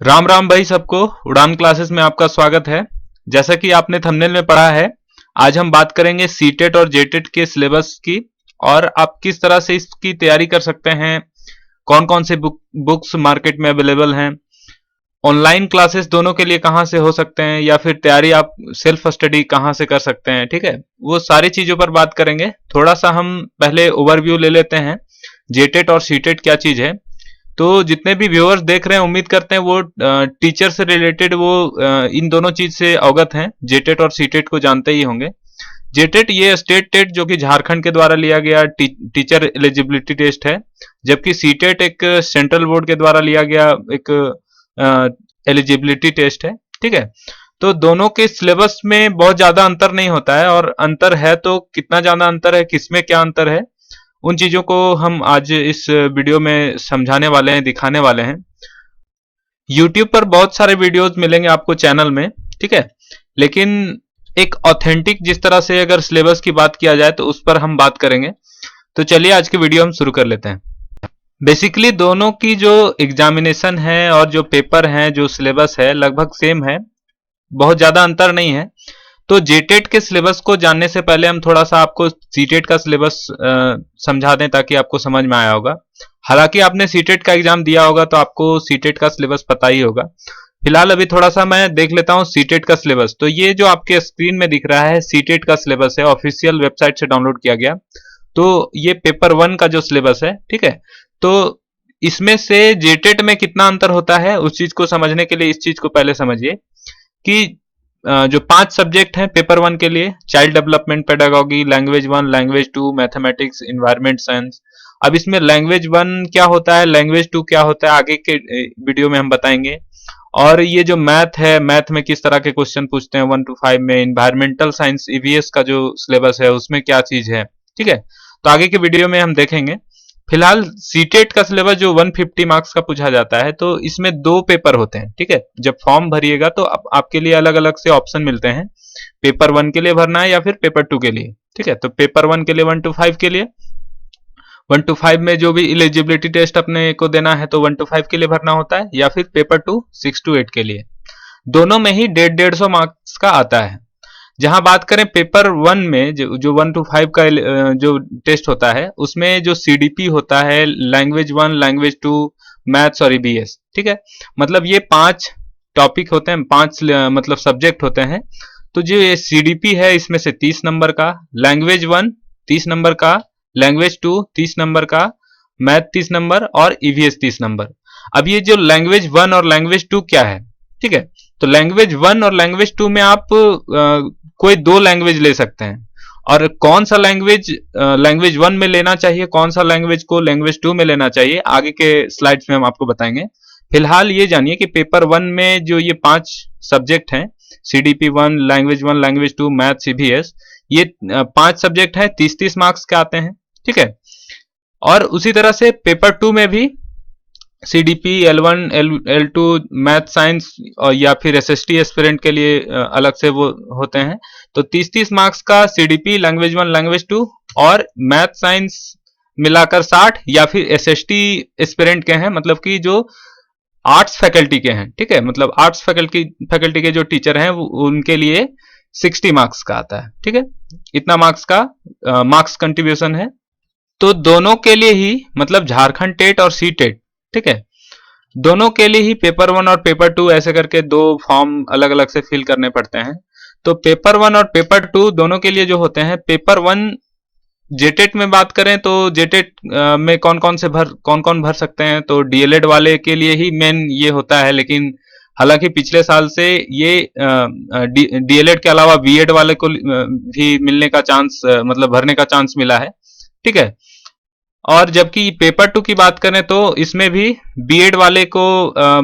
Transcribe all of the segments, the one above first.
राम राम भाई सबको। उड़ान क्लासेस में आपका स्वागत है। जैसा कि आपने थंबनेल में पढ़ा है, आज हम बात करेंगे सीटेट और जेटेट के सिलेबस की और आप किस तरह से इसकी तैयारी कर सकते हैं। कौन कौन से बुक्स मार्केट में अवेलेबल हैं, ऑनलाइन क्लासेस दोनों के लिए कहाँ से हो सकते हैं, या फिर तैयारी आप सेल्फ स्टडी कहाँ से कर सकते हैं। ठीक है, वो सारी चीजों पर बात करेंगे। थोड़ा सा हम पहले ओवरव्यू ले लेते हैं, जेटेट और सीटेट क्या चीज है। तो जितने भी व्यूअर्स देख रहे हैं, उम्मीद करते हैं वो टीचर से रिलेटेड वो इन दोनों चीज से अवगत हैं, जेटेट और सीटेट को जानते ही होंगे। जेटेट ये स्टेट टेट जो कि झारखंड के द्वारा लिया गया टीचर एलिजिबिलिटी टेस्ट है, जबकि सीटेट एक सेंट्रल बोर्ड के द्वारा लिया गया एक एलिजिबिलिटी टेस्ट है। ठीक है, तो दोनों के सिलेबस में बहुत ज्यादा अंतर नहीं होता है, और अंतर है तो कितना ज्यादा अंतर है, किसमें क्या अंतर है, उन चीजों को हम आज इस वीडियो में समझाने वाले हैं, दिखाने वाले हैं। YouTube पर बहुत सारे वीडियोस मिलेंगे आपको चैनल में, ठीक है, लेकिन एक ऑथेंटिक जिस तरह से अगर सिलेबस की बात किया जाए तो उस पर हम बात करेंगे। तो चलिए आज की वीडियो हम शुरू कर लेते हैं। बेसिकली दोनों की जो एग्जामिनेशन है और जो पेपर है, जो सिलेबस है, लगभग सेम है, बहुत ज्यादा अंतर नहीं है। तो जेटेट के सिलेबस को जानने से पहले हम थोड़ा सा आपको सीटेट का सिलेबस समझा दें ताकि आपको समझ में आया होगा। हालांकि आपने सीटेट का एग्जाम दिया होगा तो आपको सीटेट का सिलेबस पता ही होगा। फिलहाल अभी थोड़ा सा मैं देख लेता हूं सीटेट का सिलेबस। तो ये जो आपके स्क्रीन में दिख रहा है सीटेट का सिलेबस है, ऑफिशियल वेबसाइट से डाउनलोड किया गया। तो ये पेपर 1 का जो सिलेबस है, ठीक है। तो इसमें से जेटेट में कितना अंतर होता है उस चीज को समझने के लिए इस चीज को पहले समझिए कि जो 5 सब्जेक्ट हैं पेपर 1 के लिए, child development, pedagogy, language 1, language 2, mathematics, environment science. अब इसमें लैंग्वेज 1 क्या होता है, लैंग्वेज 2 क्या होता है, आगे के वीडियो में हम बताएंगे। और ये जो मैथ है, मैथ में किस तरह के क्वेश्चन पूछते हैं 1 to 5 में, इन्वायरमेंटल साइंस ईवीएस का जो सिलेबस है उसमें क्या चीज है, ठीक है। तो आगे के वीडियो में हम देखेंगे। फिलहाल सीटेट का सिलेबस जो 150 मार्क्स का पूछा जाता है, तो इसमें 2 पेपर होते हैं, ठीक है। जब फॉर्म भरिएगा तो आपके लिए अलग अलग से ऑप्शन मिलते हैं, पेपर 1 के लिए भरना है या फिर पेपर 2 के लिए, ठीक है। तो पेपर 1 के लिए 1 to 5 के लिए, 1 to 5 में जो भी एलिजिबिलिटी टेस्ट अपने को देना है तो 1 to 5 के लिए भरना होता है, या फिर पेपर 2 6 to 8 के लिए। दोनों में ही 150 मार्क्स का आता है। जहां बात करें पेपर 1 में जो 1 to 5 का जो टेस्ट होता है, उसमें जो सीडीपी होता है, लैंग्वेज 1, लैंग्वेज 2, मैथ्स और ईबीएस, ठीक है। मतलब ये 5 टॉपिक होते हैं, 5 मतलब सब्जेक्ट होते हैं। तो जो ये सीडीपी है इसमें से 30 नंबर का, लैंग्वेज 1 30 नंबर का, लैंग्वेज 2 30 नंबर का, मैथ 30 नंबर और ईवीएस 30 नंबर। अब ये जो लैंग्वेज 1 और लैंग्वेज 2 क्या है, ठीक है। तो लैंग्वेज 1 और लैंग्वेज 2 में आप कोई 2 लैंग्वेज ले सकते हैं, और कौन सा लैंग्वेज लैंग्वेज 1 में लेना चाहिए, कौन सा लैंग्वेज को लैंग्वेज 2 में लेना चाहिए, आगे के स्लाइड्स में हम आपको बताएंगे। फिलहाल ये जानिए कि पेपर 1 में जो ये 5 सब्जेक्ट हैं, CDP 1, language 1, language 2, math, CBS, ये 5 सब्जेक्ट हैं, 30-30 मार्क्स के आते हैं, ठीक है। और उसी तरह से पेपर 2 में भी CDP L1 L2, math science और या फिर एसएसटी एस्पिरेंट के लिए अलग से वो होते हैं। तो 30-30 मार्क्स का सीडीपी, लैंग्वेज 1, लैंग्वेज 2 और मैथ साइंस मिलाकर 60, या फिर एसएसटी एस्पिरेंट के हैं, मतलब कि जो आर्ट्स फैकल्टी के हैं, ठीक है। मतलब आर्ट्स फैकल्टी के जो टीचर हैं उनके लिए 60 मार्क्स का आता है, ठीक है। इतना मार्क्स का मार्क्स कंट्रीब्यूशन है। तो दोनों के लिए ही, मतलब झारखंड टेट और सी टेट, ठीक है, दोनों के लिए ही पेपर 1 और पेपर 2 ऐसे करके 2 फॉर्म अलग अलग से फिल करने पड़ते हैं। तो पेपर 1 और पेपर 2 दोनों के लिए जो होते हैं, पेपर 1 जेटेट में बात करें तो जेटेट में कौन कौन भर सकते हैं, तो डीएलएड वाले के लिए ही मेन ये होता है। लेकिन हालांकि पिछले साल से ये डीएलएड के अलावा बीएड वाले को भी मिलने का चांस, मतलब भरने का चांस मिला है, ठीक है। और जबकि पेपर 2 की बात करें तो इसमें भी बीएड वाले को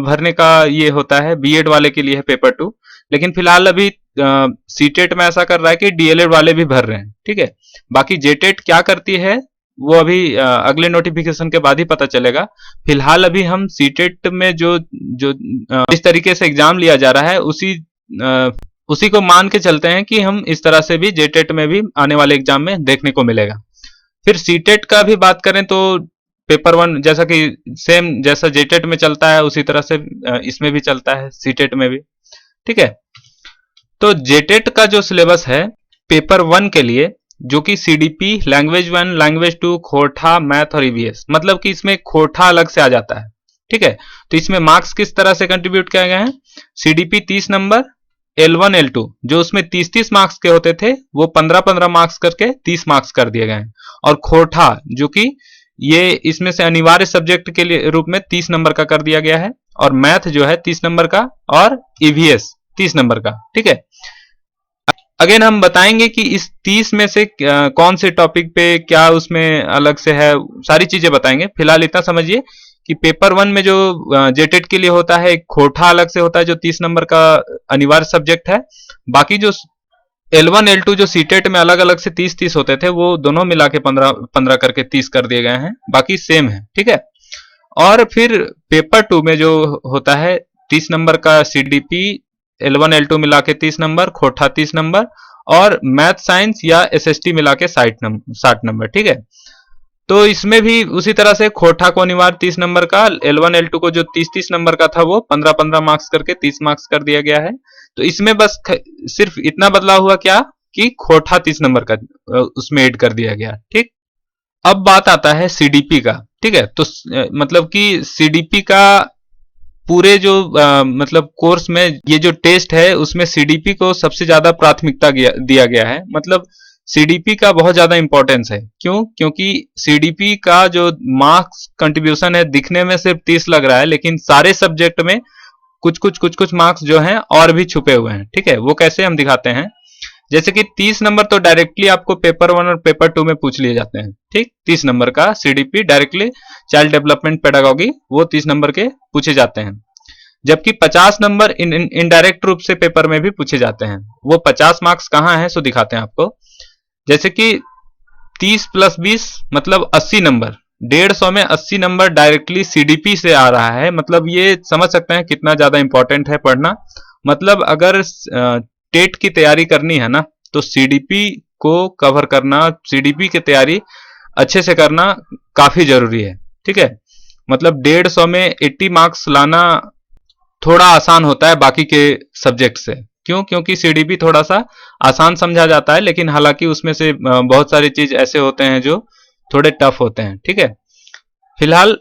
भरने का ये होता है, बीएड वाले के लिए है पेपर 2। लेकिन फिलहाल अभी सीटेट में ऐसा कर रहा है कि डीएलएड वाले भी भर रहे हैं, ठीक है। बाकी जेटेट क्या करती है वो अभी अगले नोटिफिकेशन के बाद ही पता चलेगा। फिलहाल अभी हम सीटेट में जो जो इस तरीके से एग्जाम लिया जा रहा है उसी को मान के चलते हैं कि हम इस तरह से भी जेटेट में भी आने वाले एग्जाम में देखने को मिलेगा। फिर सीटेट का भी बात करें तो पेपर वन जैसा कि सेम जैसा जेटेट में चलता है उसी तरह से इसमें भी चलता है, सीटेट में भी। ठीक है, तो जेटेट का जो सिलेबस है पेपर वन के लिए, जो कि CDP, language one, language two, Khortha, math और ईवीएस, मतलब कि इसमें खोरठा अलग से आ जाता है। ठीक है, तो इसमें मार्क्स किस तरह से कंट्रीब्यूट किए गए हैं? सीडीपी 30 नंबर, L1 L2 जो उसमें 30-30 मार्क्स के होते थे वो 15-15 मार्क्स करके 30 मार्क्स कर दिए गए हैं। और खोरठा जो कि ये इसमें से अनिवार्य सब्जेक्ट के लिए रूप में 30 नंबर का कर दिया गया है, और मैथ जो है 30 नंबर का, और ईवीएस 30 नंबर का। ठीक है, अगेन हम बताएंगे कि इस 30 में से कौन से टॉपिक पे क्या उसमें अलग से है, सारी चीजें बताएंगे। फिलहाल इतना समझिए कि पेपर वन में जो जेटेट के लिए होता है, एक खोरठा अलग से होता है जो 30 नंबर का अनिवार्य सब्जेक्ट है। बाकी जो L1 L2 जो सीटेट में अलग अलग से 30-30 होते थे वो दोनों मिला के 15-15 करके 30 कर दिए गए हैं, बाकी सेम है। ठीक है, और फिर पेपर टू में जो होता है 30 नंबर का सीडीपी, L1 L2 मिला के 30 नंबर, खोरठा 30 नंबर, और मैथ साइंस या एसएसटी मिला के 60 नंबर। ठीक है, तो इसमें भी उसी तरह से खोरठा को अनिवार्य 30 नंबर का, L1 L2 को जो 30-30 नंबर का था वो 15-15 मार्क्स करके 30 मार्क्स कर दिया गया है। तो इसमें बस सिर्फ इतना बदलाव हुआ क्या कि खोरठा 30 नंबर का उसमें ऐड कर दिया गया। ठीक, अब बात आता है सीडीपी का। ठीक है, तो मतलब कि सीडीपी का पूरे जो मतलब कोर्स में ये जो टेस्ट है उसमें सीडीपी को सबसे ज्यादा प्राथमिकता दिया गया है। मतलब सीडीपी का बहुत ज्यादा इंपॉर्टेंस है। क्यों? क्योंकि सीडीपी का जो मार्क्स कंट्रीब्यूशन है दिखने में सिर्फ 30 लग रहा है, लेकिन सारे सब्जेक्ट में कुछ कुछ मार्क्स जो हैं और भी छुपे हुए हैं। ठीक है, वो कैसे हम दिखाते हैं। जैसे कि 30 नंबर तो डायरेक्टली आपको पेपर वन और पेपर टू में पूछ लिए जाते हैं। ठीक, 30 नंबर का CDP directly child development pedagogy वो 30 नंबर के पूछे जाते हैं, जबकि 50 नंबर इनडायरेक्ट रूप से पेपर में भी पूछे जाते हैं। वो 50 मार्क्स कहां है सो दिखाते हैं आपको। जैसे कि 30 + 20 मतलब 80 नंबर, 150 में 80 नंबर डायरेक्टली सीडीपी से आ रहा है। मतलब ये समझ सकते हैं कितना ज्यादा इंपॉर्टेंट है पढ़ना। मतलब अगर टेट की तैयारी करनी है ना तो सीडीपी को कवर करना, सीडीपी की तैयारी अच्छे से करना काफी जरूरी है। ठीक है, मतलब 150 में 80 मार्क्स लाना थोड़ा आसान होता है बाकी के सब्जेक्ट से। क्यों? क्योंकि सीडीपी थोड़ा सा आसान समझा जाता है, लेकिन हालांकि उसमें से बहुत सारी चीज ऐसे होते हैं जो थोड़े टफ होते हैं। ठीक है, फिलहाल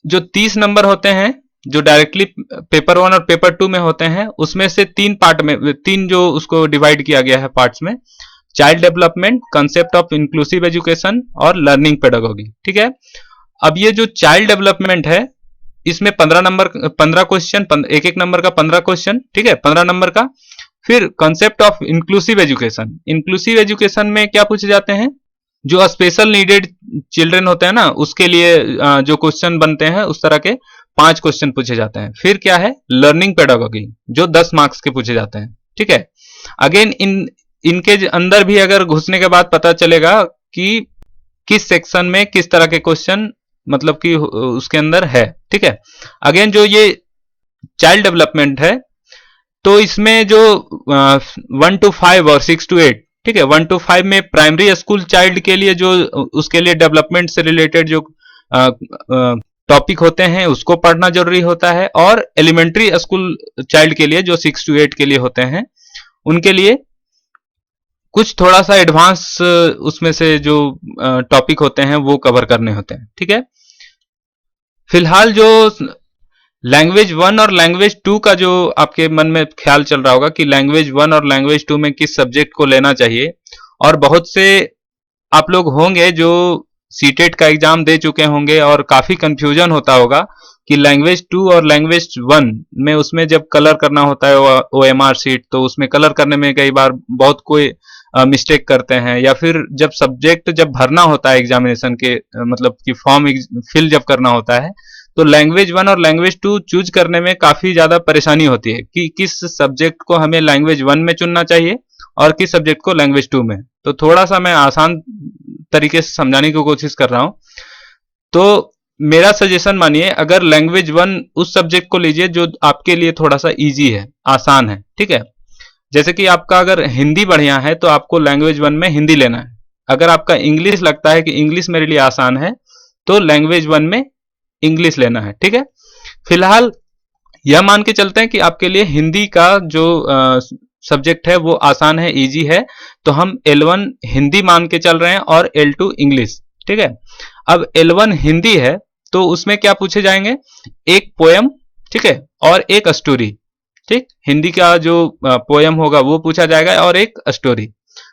जो 30 नंबर होते हैं जो डायरेक्टली पेपर वन और पेपर टू में होते हैं, उसमें से 3 पार्ट में, 3 जो उसको डिवाइड किया गया है पार्ट्स में, child development, concept of inclusive education और लर्निंग पेडागोगी। ठीक है, अब ये जो चाइल्ड डेवलपमेंट है इसमें 15 क्वेश्चन, एक एक नंबर का 15 क्वेश्चन। ठीक है, 15 नंबर का। फिर concept of inclusive education, inclusive education में क्या पूछे जाते हैं, जो स्पेशल नीडेड चिल्ड्रन होते हैं ना उसके लिए जो क्वेश्चन बनते हैं उस तरह के 5 क्वेश्चन पूछे जाते हैं। फिर क्या है, लर्निंग पेडागोगी जो 10 मार्क्स के पूछे जाते हैं। ठीक है, अगेन इनके अंदर भी अगर घुसने के बाद पता चलेगा कि किस सेक्शन में किस तरह के क्वेश्चन मतलब कि उसके अंदर है। ठीक है, अगेन जो ये चाइल्ड डेवलपमेंट है तो इसमें जो 1 to 5 और 6 to 8, ठीक है, 1 to 5 में प्राइमरी स्कूल चाइल्ड के लिए जो उसके लिए डेवलपमेंट से रिलेटेड जो टॉपिक होते हैं उसको पढ़ना जरूरी होता है, और एलिमेंट्री स्कूल चाइल्ड के लिए जो 6 to 8 के लिए होते हैं उनके लिए कुछ थोड़ा सा एडवांस उसमें से जो टॉपिक होते हैं वो कवर करने होते हैं। ठीक है, फिलहाल जो लैंग्वेज 1 और लैंग्वेज 2 का जो आपके मन में ख्याल चल रहा होगा कि लैंग्वेज 1 और लैंग्वेज 2 में किस सब्जेक्ट को लेना चाहिए, और बहुत से आप लोग होंगे जो सीटेट का एग्जाम दे चुके होंगे और काफी कंफ्यूजन होता होगा कि लैंग्वेज 2 और लैंग्वेज 1 में उसमें जब कलर करना होता है OMR शीट, तो उसमें कलर करने में कई बार बहुत कोई मिस्टेक करते हैं, या फिर जब सब्जेक्ट जब भरना होता है एग्जामिनेशन के मतलब कि फॉर्म फिल जब करना होता है तो लैंग्वेज 1 और लैंग्वेज 2 चूज करने में काफी ज्यादा परेशानी होती है कि किस सब्जेक्ट को हमें लैंग्वेज 1 में चुनना चाहिए और किस सब्जेक्ट को लैंग्वेज 2 में। तो थोड़ा सा मैं आसान तरीके से समझाने की कोशिश कर रहा हूं। तो मेरा सजेशन मानिए, अगर लैंग्वेज 1 उस सब्जेक्ट को लीजिए जो आपके लिए थोड़ा सा इजी है, आसान है। ठीक है, जैसे कि आपका अगर हिंदी बढ़िया है तो आपको लैंग्वेज 1 में हिंदी लेना है। अगर आपका इंग्लिश लगता है कि इंग्लिश मेरे लिए आसान है तो लैंग्वेज 1 में इंग्लिश लेना है। ठीक है, फिलहाल यह मान के चलते हैं कि आपके लिए हिंदी का जो सब्जेक्ट है वो आसान है, इजी है, तो हम L1 हिंदी मान के चल रहे हैं और L2 इंग्लिश। ठीक है, अब L1 हिंदी है तो उसमें क्या पूछे जाएंगे, एक पोयम, ठीक है, और एक स्टोरी। ठीक, हिंदी का जो पोयम होगा वो पूछा जाएगा और एक स्टोरी।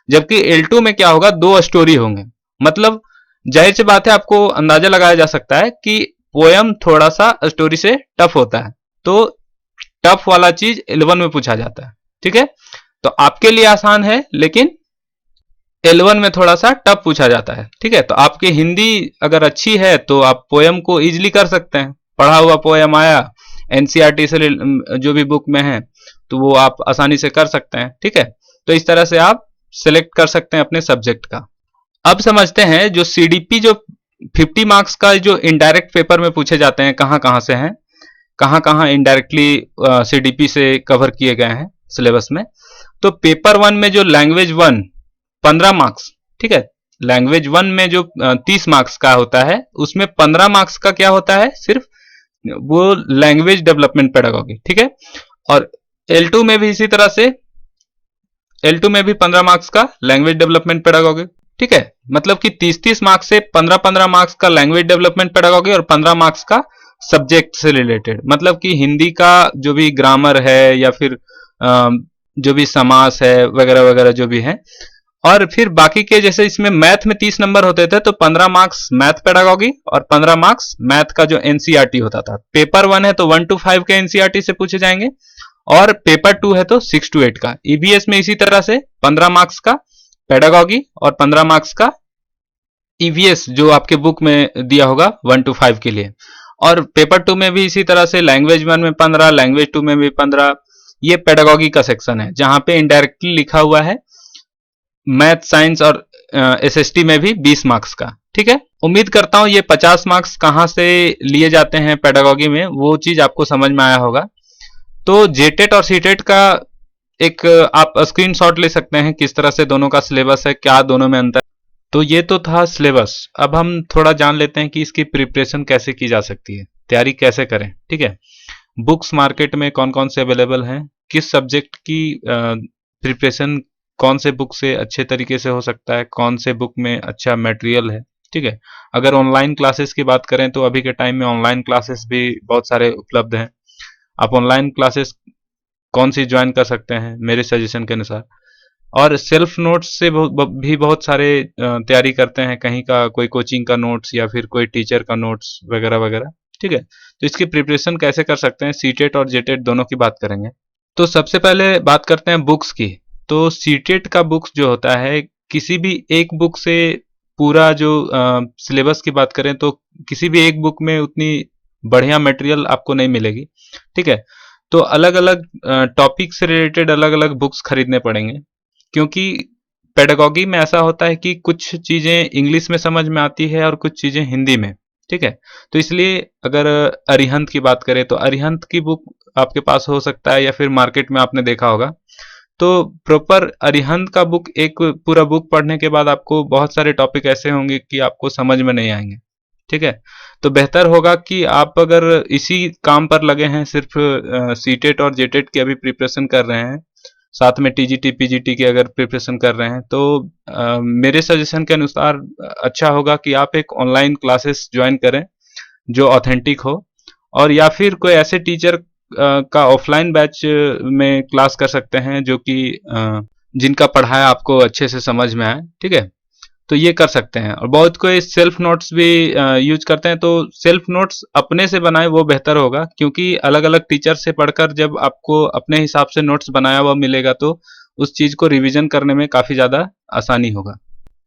जबकि L2 में क्या होगा, दो स्टोरी होंगे। मतलब जाहिर सी बात है, आपको अंदाजा लगाया जा सकता है कि पोयम थोड़ा सा स्टोरी से टफ होता है, तो टफ वाला चीज L1 में पूछा जाता है। ठीक है, तो आपके लिए आसान है, लेकिन L1 में थोड़ा सा टफ पूछा जाता है। ठीक है, तो आपकी हिंदी अगर अच्छी है तो आप पोयम को इजीली कर सकते हैं। पढ़ा हुआ पोयम आया एनसीईआरटी से जो भी बुक में है, तो वो आप आसानी से कर सकते हैं। ठीक है, तो इस तरह से आप सिलेक्ट कर सकते हैं अपने सब्जेक्ट का। अब समझते हैं जो सीडीपी, जो 50 मार्क्स का जो इनडायरेक्ट पेपर में पूछे जाते हैं, कहां कहां से हैं, कहां कहां इनडायरेक्टली सीडीपी से कवर किए गए हैं सिलेबस में। तो पेपर 1 में जो लैंग्वेज 1 15 मार्क्स, ठीक है, लैंग्वेज 1 में जो 30 मार्क्स का होता है, उसमें 15 मार्क्स का क्या होता है, सिर्फ वो लैंग्वेज डेवलपमेंट पेडागॉजी। ठीक है, और L2 में भी इसी तरह से, L2 में भी 15 मार्क्स का लैंग्वेज डेवलपमेंट पेडागॉजी। ठीक है, मतलब कि 30-30 मार्क्स से 15-15 मार्क्स का लैंग्वेज डेवलपमेंट पेडागॉजी और 15 मार्क्स का सब्जेक्ट से रिलेटेड, मतलब कि हिंदी का जो भी ग्रामर है या फिर जो भी समास है वगैरह वगैरह जो भी है। और फिर बाकी के, जैसे इसमें मैथ में 30 नंबर होते थे, तो 15 मार्क्स मैथ पेडागॉजी और 15 मार्क्स मैथ का जो एनसीईआरटी होता था। पेपर 1 है तो 1 to 5 के एनसीईआरटी से पूछे जाएंगे, और पेपर 2 है तो 6 to 8 का। ईवीएस में इसी तरह से 15 मार्क्स का पेडागॉजी और 15 मार्क्स का ईवीएस जो आपके बुक में दिया होगा 1 to 5 के लिए। और पेपर 2 में भी इसी तरह से लैंग्वेज 1 में 15, लैंग्वेज 2 में भी 15। ये पेडागॉजी का सेक्शन है जहां पे इनडायरेक्टली लिखा हुआ है मैथ, साइंस और एसएसटी में भी 20 मार्क्स का। ठीक है, उम्मीद करता हूं ये 50 मार्क्स कहां से लिए जाते हैं पेडागॉजी में, वो चीज आपको समझ में आया होगा। तो जेटेट और सीटेट का एक आप स्क्रीनशॉट ले सकते हैं, किस तरह से दोनों का सिलेबस है, क्या दोनों में अंतर। तो ये तो था सिलेबस। अब हम थोड़ा जान लेते हैं कि इसकी प्रिपरेशन कैसे की जा सकती है, तैयारी कैसे करें। ठीक है, बुक्स मार्केट में कौन कौन से अवेलेबल हैं, किस सब्जेक्ट की प्रिपरेशन कौन से बुक से अच्छे तरीके से हो सकता है, कौन से बुक में अच्छा मटेरियल है। ठीक है, अगर ऑनलाइन क्लासेस की बात करें तो अभी के टाइम में ऑनलाइन क्लासेस भी बहुत सारे उपलब्ध हैं। आप ऑनलाइन क्लासेस कौन सी ज्वाइन कर सकते हैं मेरे सजेशन के अनुसार। और सेल्फ नोट्स से भी बहुत सारे तैयारी करते हैं, कहीं का कोई कोचिंग का नोट्स या फिर कोई टीचर का नोट्स वगैरह वगैरह। ठीक है, तो इसकी प्रिपरेशन कैसे कर सकते हैं, सीटेट और जेटेट दोनों की बात करेंगे। तो सबसे पहले बात करते हैं बुक्स की। तो सीटेट का बुक्स जो होता है, किसी भी एक बुक से पूरा जो सिलेबस की बात करें तो किसी भी एक बुक में उतनी बढ़िया मटेरियल आपको नहीं मिलेगी। ठीक है, तो अलग अलग टॉपिक से रिलेटेड अलग अलग बुक्स खरीदने पड़ेंगे, क्योंकि पेडागॉजी में ऐसा होता है कि कुछ चीजें इंग्लिश में समझ में आती है और कुछ चीजें हिंदी में। ठीक है, तो इसलिए अगर अरिहंत की बात करें तो अरिहंत की बुक आपके पास हो सकता है, या फिर मार्केट में आपने देखा होगा। तो प्रॉपर अरिहंत का बुक, एक पूरा बुक पढ़ने के बाद आपको बहुत सारे टॉपिक ऐसे होंगे कि आपको समझ में नहीं आएंगे। ठीक है, तो बेहतर होगा कि आप अगर इसी काम पर लगे हैं, सिर्फ सीटेट और जेटेट की अभी प्रिपरेशन कर रहे हैं, साथ में टीजीटी पीजीटी की अगर प्रिपरेशन कर रहे हैं, तो मेरे सजेशन के अनुसार अच्छा होगा कि आप एक ऑनलाइन क्लासेस ज्वाइन करें जो ऑथेंटिक हो, और या फिर कोई ऐसे टीचर का ऑफलाइन बैच में क्लास कर सकते हैं जो कि जिनका पढ़ाया आपको अच्छे से समझ में आए। ठीक है, तो ये कर सकते हैं। और बहुत कोई सेल्फ नोट्स भी यूज करते हैं, तो सेल्फ नोट्स अपने से बनाए वो बेहतर होगा, क्योंकि अलग अलग टीचर से पढ़कर जब आपको अपने हिसाब से नोट्स बनाया हुआ मिलेगा तो उस चीज को रिवीजन करने में काफी ज्यादा आसानी होगा।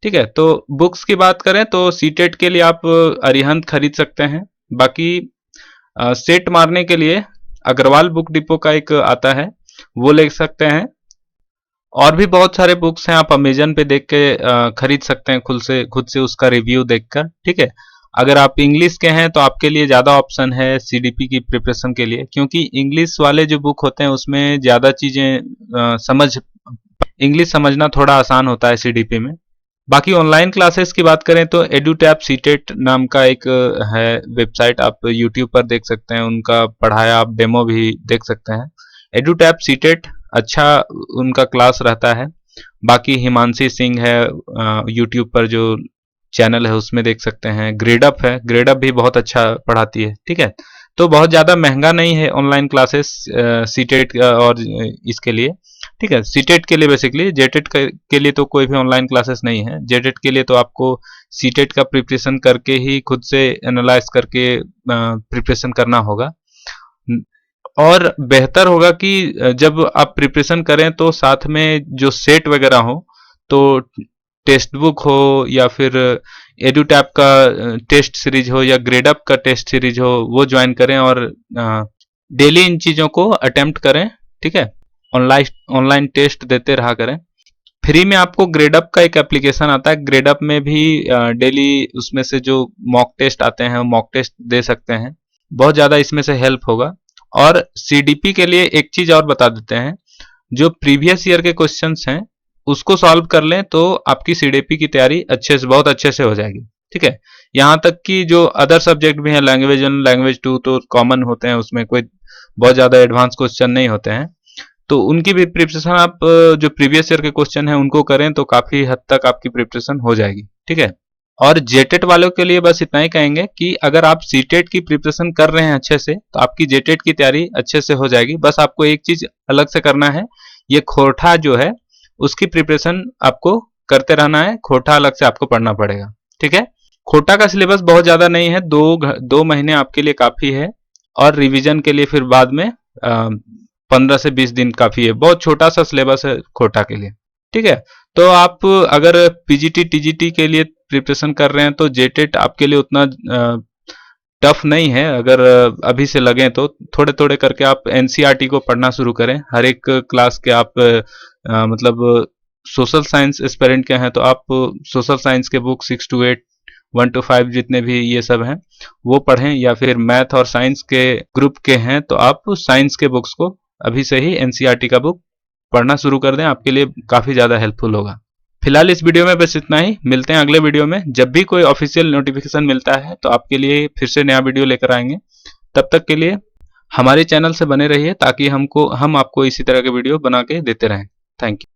ठीक है, तो बुक्स की बात करें तो सीटेट के लिए आप अरिहंत खरीद सकते हैं। बाकी सेट मारने के लिए अग्रवाल बुक डिपो का एक आता है, वो ले सकते हैं। और भी बहुत सारे बुक्स हैं, आप अमेजन पे देख के खरीद सकते हैं, खुद से उसका रिव्यू देखकर। ठीक है, अगर आप इंग्लिश के हैं तो आपके लिए ज्यादा ऑप्शन है सीडीपी की प्रिपरेशन के लिए, क्योंकि इंग्लिश वाले जो बुक होते हैं उसमें ज्यादा चीजें इंग्लिश समझना थोड़ा आसान होता है सीडीपी में। बाकी ऑनलाइन क्लासेस की बात करें तो एडुटैप सीटेट नाम का एक है वेबसाइट, आप यूट्यूब पर देख सकते हैं, उनका पढ़ाया आप डेमो भी देख सकते हैं। एडुटैप सीटेट अच्छा उनका क्लास रहता है। बाकी हिमांशी सिंह है, यूट्यूब पर जो चैनल है उसमें देख सकते हैं। ग्रेडअप है, ग्रेडअप भी बहुत अच्छा पढ़ाती है, ठीक है। तो बहुत ज़्यादा महंगा नहीं है ऑनलाइन क्लासेस सीटेट और इसके लिए, ठीक है। सीटेट के लिए बेसिकली, जेटेट के लिए तो कोई भी ऑनलाइन क्लासेस नहीं है। जेटेट के लिए तो आपको सीटेट का प्रिपरेशन करके ही खुद से एनालाइज करके प्रिपरेशन करना होगा। और बेहतर होगा कि जब आप प्रिपरेशन करें तो साथ में जो सेट वगैरह हो, तो टेक्स्ट बुक हो या फिर एडुटैप का टेस्ट सीरीज हो या ग्रेडअप का टेस्ट सीरीज हो, वो ज्वाइन करें और डेली इन चीज़ों को अटेम्प्ट करें, ठीक है। ऑनलाइन ऑनलाइन टेस्ट देते रहा करें। फ्री में आपको ग्रेडअप का एक एप्लीकेशन आता है, ग्रेडअप में भी डेली उसमें से जो मॉक टेस्ट आते हैं मॉक टेस्ट दे सकते हैं, बहुत ज़्यादा इसमें से हेल्प होगा। और सीडीपी के लिए एक चीज़ और बता देते हैं, जो प्रीवियस ईयर के क्वेश्चंस हैं उसको सॉल्व कर लें तो आपकी सीडीपी की तैयारी अच्छे से, बहुत अच्छे से हो जाएगी, ठीक है। यहाँ तक कि जो अदर सब्जेक्ट भी हैं, लैंग्वेज 1 लैंग्वेज 2 तो कॉमन होते हैं, उसमें कोई बहुत ज़्यादा एडवांस क्वेश्चन नहीं होते हैं, तो उनकी भी प्रिपरेशन आप जो प्रीवियस ईयर के क्वेश्चन हैं उनको करें तो काफ़ी हद तक आपकी प्रिपरेशन हो जाएगी, ठीक है। और जेटेट वालों के लिए बस इतना ही कहेंगे कि अगर आप सीटेट की प्रिपरेशन कर रहे हैं अच्छे से, तो आपकी जेटेट की तैयारी अच्छे से हो जाएगी। बस आपको एक चीज अलग से करना है, ये खोटा जो है उसकी प्रिपरेशन आपको करते रहना है, खोटा अलग से आपको पढ़ना पड़ेगा, ठीक है। खोटा का सिलेबस बहुत ज्यादा नहीं है, 2 महीने आपके लिए काफी है, और रिवीजन के लिए फिर बाद में 15 से 20 दिन काफी है। बहुत छोटा सा सिलेबस है खोटा के लिए, ठीक है। तो आप अगर पीजीटी टीजीटी के लिए प्रिपरेशन कर रहे हैं तो जेटेट आपके लिए उतना टफ नहीं है। अगर अभी से लगें तो थोड़े थोड़े करके आप एनसीईआरटी को पढ़ना शुरू करें। हर एक क्लास के आप मतलब सोशल साइंस एस्पिरेंट के हैं तो आप सोशल साइंस के बुक 6 to 8 1 to 5 जितने भी ये सब हैं वो पढ़ें, या फिर मैथ और साइंस के ग्रुप के हैं तो आप साइंस के बुक्स को अभी से ही एनसीईआरटी का बुक पढ़ना शुरू कर दें, आपके लिए काफ़ी ज़्यादा हेल्पफुल होगा। फिलहाल इस वीडियो में बस इतना ही, मिलते हैं अगले वीडियो में। जब भी कोई ऑफिशियल नोटिफिकेशन मिलता है तो आपके लिए फिर से नया वीडियो लेकर आएंगे। तब तक के लिए हमारे चैनल से बने रहिए ताकि हम आपको इसी तरह के वीडियो बना के देते रहें। Thank you.